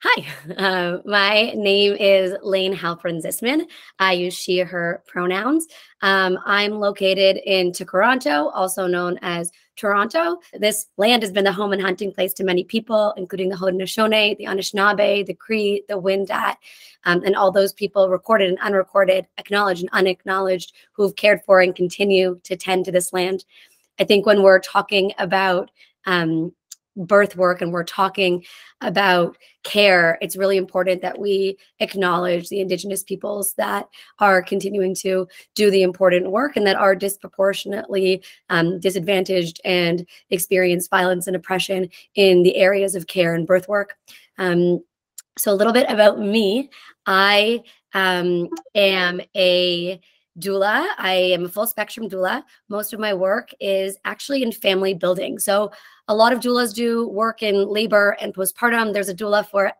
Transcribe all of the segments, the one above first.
Hi, my name is Laine Halpern Zisman. I use she, her pronouns. I'm located in Toronto, also known as Toronto. This land has been the home and hunting place to many people, including the Haudenosaunee, the Anishinaabe, the Cree, the Wendat, and all those people, recorded and unrecorded, acknowledged and unacknowledged, who've cared for and continue to tend to this land. I think when we're talking about birth work and we're talking about care, it's really important that we acknowledge the Indigenous peoples that are continuing to do the important work and that are disproportionately disadvantaged and experience violence and oppression in the areas of care and birth work. So a little bit about me. I am a doula. I am a full spectrum doula. Most of my work is actually in family building. So a lot of doulas do work in labor and postpartum. There's a doula for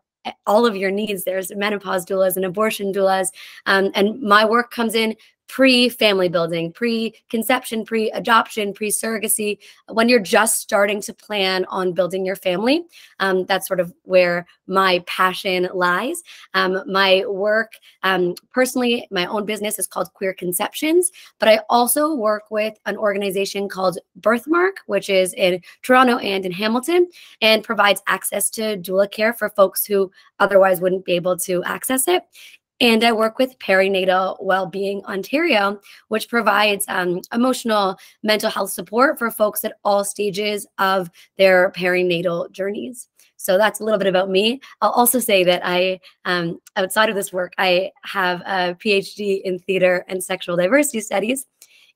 all of your needs. There's menopause doulas and abortion doulas. And my work comes in pre-family building, pre-conception, pre-adoption, pre-surrogacy. When you're just starting to plan on building your family, that's sort of where my passion lies. My work, personally, my own business is called Queer Conceptions, but I also work with an organization called Birthmark, which is in Toronto and in Hamilton, and provides access to doula care for folks who otherwise wouldn't be able to access it. And I work with Perinatal Wellbeing Ontario, which provides emotional mental health support for folks at all stages of their perinatal journeys. So that's a little bit about me. I'll also say that I, outside of this work, I have a PhD in theater and sexual diversity studies.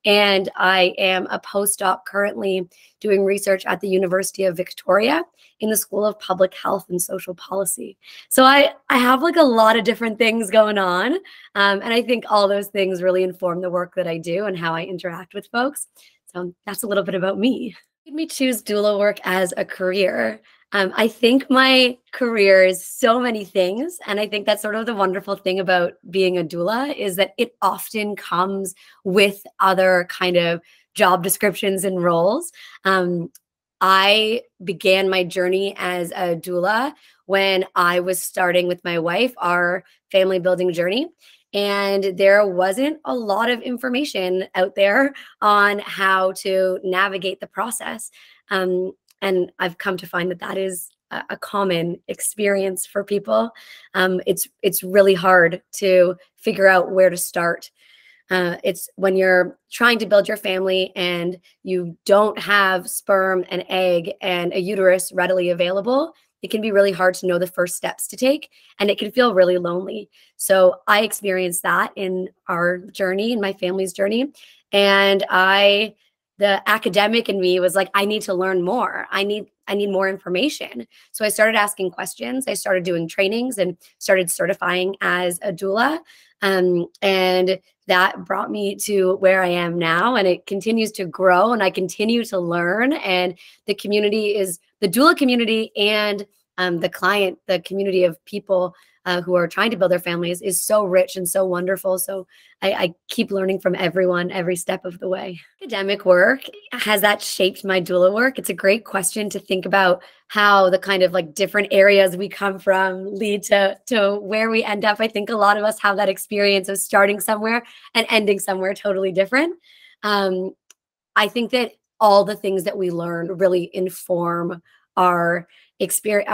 And I am a postdoc currently doing research at the University of Victoria in the School of Public Health and Social Policy. So I have like a lot of different things going on. And I think all those things really inform the work that I do and how I interact with folks. So that's a little bit about me. Made me choose doula work as a career. I think my career is so many things. And I think that's sort of the wonderful thing about being a doula is that it often comes with other kind of job descriptions and roles. I began my journey as a doula when I was starting with my wife, our family building journey. And there wasn't a lot of information out there on how to navigate the process. And I've come to find that that is a common experience for people. It's really hard to figure out where to start. It's when you're trying to build your family and you don't have sperm and egg and a uterus readily available, it can be really hard to know the first steps to take, and it can feel really lonely. So I experienced that in our journey, in my family's journey, and the academic in me was like, I need to learn more. I need more information. So I started asking questions. I started doing trainings and started certifying as a doula. And that brought me to where I am now, and it continues to grow, and I continue to learn. And the community is the doula community, and the community of people who are trying to build their families is so rich and so wonderful. So I keep learning from everyone every step of the way. Academic work, has that shaped my doula work? It's a great question to think about how the kind of like different areas we come from lead to where we end up. I think a lot of us have that experience of starting somewhere and ending somewhere totally different. I think that all the things that we learn really inform our experience,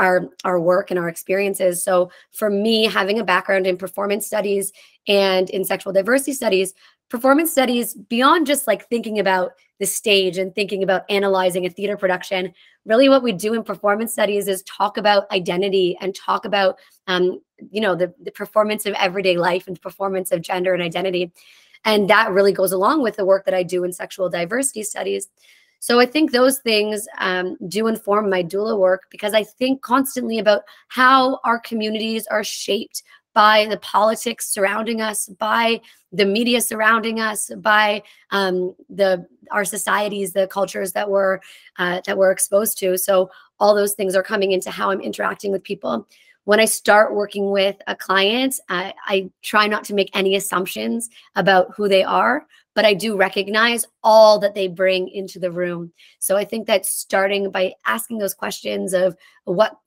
our work and our experiences. So for me, having a background in performance studies and in sexual diversity studies, performance studies, beyond just like thinking about the stage and thinking about analyzing a theater production, really what we do in performance studies is talk about identity and talk about, the performance of everyday life and performance of gender and identity. And that really goes along with the work that I do in sexual diversity studies. So I think those things do inform my doula work, because I think constantly about how our communities are shaped by the politics surrounding us, by the media surrounding us, by our societies, the cultures that we're exposed to. So all those things are coming into how I'm interacting with people. When I start working with a client, I try not to make any assumptions about who they are, but I do recognize all that they bring into the room. So I think that starting by asking those questions of what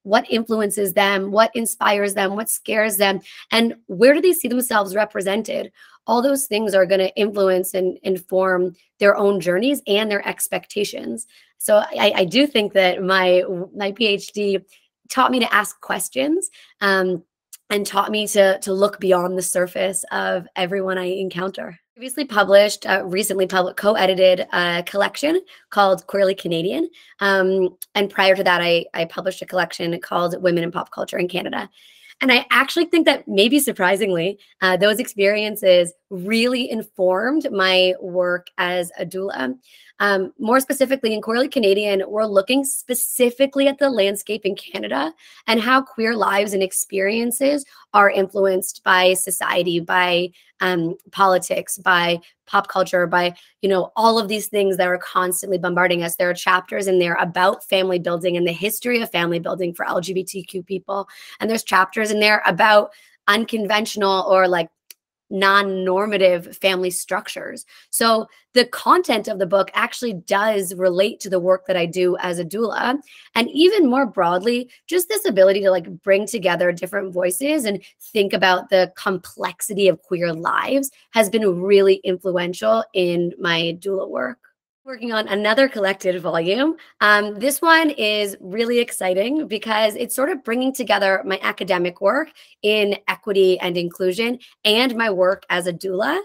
what influences them, what inspires them, what scares them, and where do they see themselves represented. All those things are going to influence and inform their own journeys and their expectations. So I do think that my PhD taught me to ask questions, and taught me to look beyond the surface of everyone I encounter. Previously published, recently co-edited a collection called Queerly Canadian. And prior to that, I published a collection called Women in Pop Culture in Canada. And I actually think that maybe surprisingly, those experiences really informed my work as a doula. More specifically, in Queerly Canadian, we're looking specifically at the landscape in Canada and how queer lives and experiences are influenced by society, by politics, by pop culture, by, all of these things that are constantly bombarding us. There are chapters in there about family building and the history of family building for LGBTQ people. And there's chapters in there about unconventional or like non-normative family structures. So the content of the book actually does relate to the work that I do as a doula. And even more broadly, just this ability to like bring together different voices and think about the complexity of queer lives has been really influential in my doula work. Working on another collected volume. This one is really exciting because it's sort of bringing together my academic work in equity and inclusion and my work as a doula,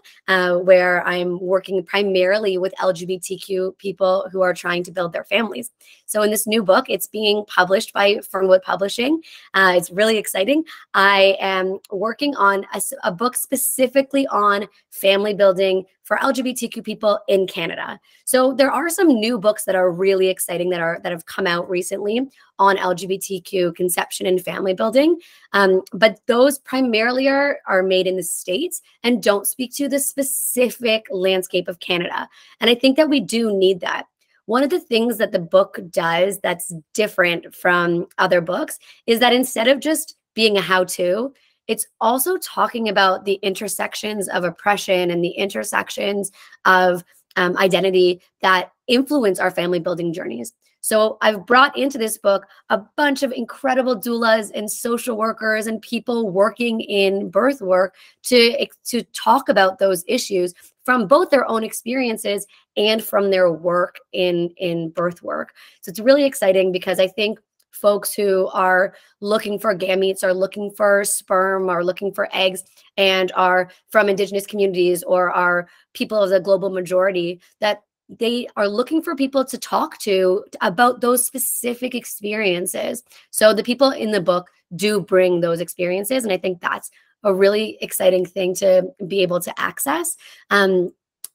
where I'm working primarily with LGBTQ people who are trying to build their families. So in this new book, it's being published by Fernwood Publishing. It's really exciting. I am working on a book specifically on family building for LGBTQ people in Canada. So there are some new books that are really exciting that have come out recently on LGBTQ conception and family building. But those primarily are made in the States and don't speak to the specific landscape of Canada. And I think that we do need that. One of the things that the book does that's different from other books is that instead of just being a how-to, it's also talking about the intersections of oppression and the intersections of identity that influence our family building journeys. So I've brought into this book a bunch of incredible doulas and social workers and people working in birth work to talk about those issues from both their own experiences and from their work in birth work. So it's really exciting because I think folks who are looking for gametes, are looking for sperm, are looking for eggs, and are from Indigenous communities or are people of the global majority, that they are looking for people to talk to about those specific experiences. So the people in the book do bring those experiences, and I think that's a really exciting thing to be able to access.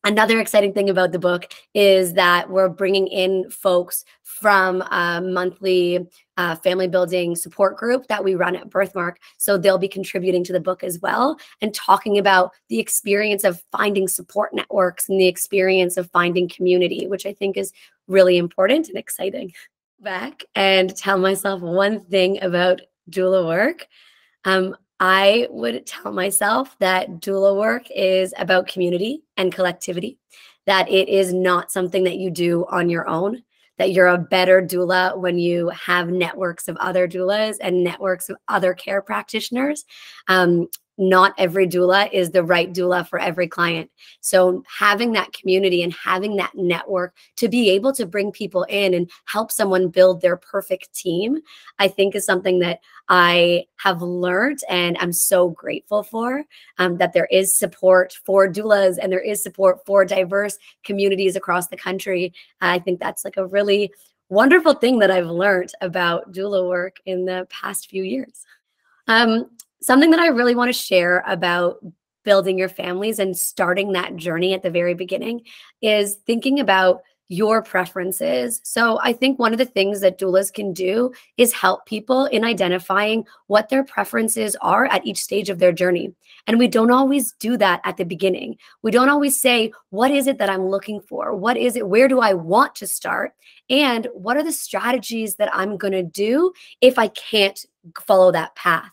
Another exciting thing about the book is that we're bringing in folks from a monthly family building support group that we run at Birthmark. So they'll be contributing to the book as well and talking about the experience of finding support networks and the experience of finding community, which I think is really important and exciting. Back and tell myself one thing about doula work. I would tell myself that doula work is about community and collectivity, that it is not something that you do on your own, that you're a better doula when you have networks of other doulas and networks of other care practitioners. Not every doula is the right doula for every client. So having that community and having that network to be able to bring people in and help someone build their perfect team, I think is something that I have learned and I'm so grateful for, that there is support for doulas and there is support for diverse communities across the country. I think that's like a really wonderful thing that I've learned about doula work in the past few years. Something that I really want to share about building your families and starting that journey at the very beginning is thinking about your preferences. So I think one of the things that doulas can do is help people in identifying what their preferences are at each stage of their journey. And we don't always do that at the beginning. We don't always say, what is it that I'm looking for? What is it? Where do I want to start? And what are the strategies that I'm going to do if I can't follow that path?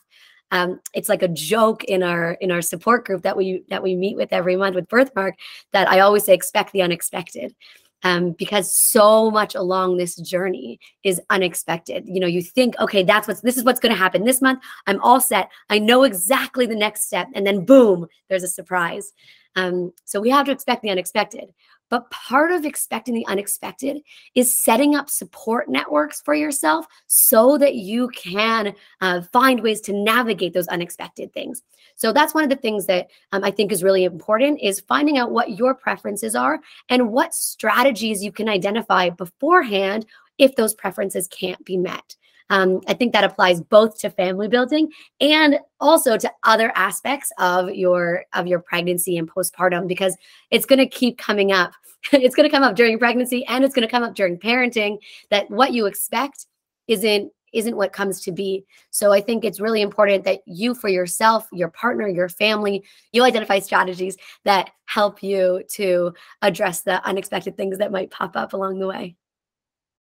It's like a joke in our support group that we meet with every month with Birthmark that I always say, expect the unexpected. because so much along this journey is unexpected. You know, you think, okay, this is what's going to happen this month. I'm all set. I know exactly the next step. And then boom, there's a surprise. So we have to expect the unexpected. But part of expecting the unexpected is setting up support networks for yourself so that you can find ways to navigate those unexpected things. So that's one of the things that I think is really important, is finding out what your preferences are and what strategies you can identify beforehand if those preferences can't be met. I think that applies both to family building and also to other aspects of your pregnancy and postpartum, because it's going to keep coming up. It's going to come up during pregnancy, and it's going to come up during parenting, that what you expect isn't what comes to be. So I think it's really important that you, for yourself, your partner, your family, you identify strategies that help you to address the unexpected things that might pop up along the way.